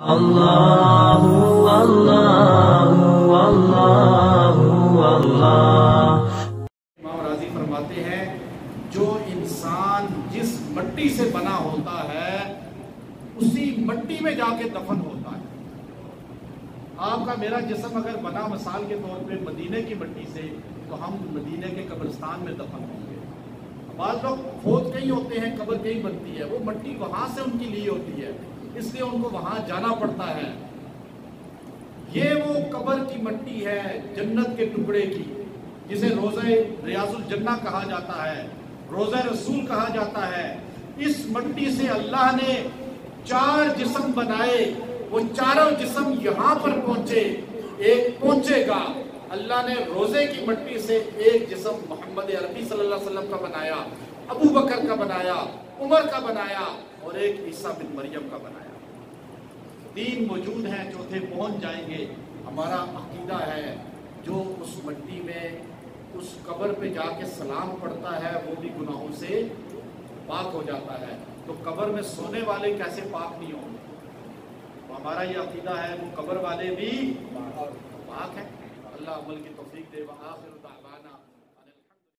اللہ اللہ اللہ اللہ۔ امام راضی فرماتے ہیں جو انسان جس مٹی سے بنا ہوتا ہے اسی مٹی میں جا کے دفن ہوتا ہے۔ آپ کا میرا جسم اگر بنا مثال کے طور پہ مدینے کی مٹی سے تو ہم مدینے کے قبرستان میں دفن ہوں گے۔ بعض لوگ کھود کہیں ہوتے ہیں، قبر کہیں بنتی ہے، وہ مٹی وہاں سے ان کی لی ہوتی ہے، اس لیے ان کو وہاں جانا پڑتا ہے۔ یہ وہ قبر کی مٹی ہے جنت کے ٹکڑے کی، جسے روضہ ریاض الجنہ کہا جاتا ہے، روضہ رسول کہا جاتا ہے۔ اس مٹی سے اللہ نے 4 جسم بنائے، وہ چاروں جسم یہاں پر پہنچے، ایک پہنچے گا۔ اللہ نے روزے کی مٹی سے ایک جسم محمد عربی صلی اللہ علیہ وسلم کا بنایا، ابو بکر کا بنایا، عمر کا بنایا اور ایک عیسیٰ بن مریم کا بنایا۔ 3 موجود ہیں، چوتھے پہنچ جائیں گے۔ ہمارا عقیدہ ہے جو اس مٹی میں اس قبر پہ جا کے سلام پڑھتا ہے وہ بھی گناہوں سے پاک ہو جاتا ہے، تو قبر میں سونے والے کیسے پاک نہیں ہوں گے؟ تو ہمارا یہ عقیدہ ہے وہ قبر والے بھی پاک ہیں۔ اللہ عمل کی توفیق دے۔ وآخر دعوانا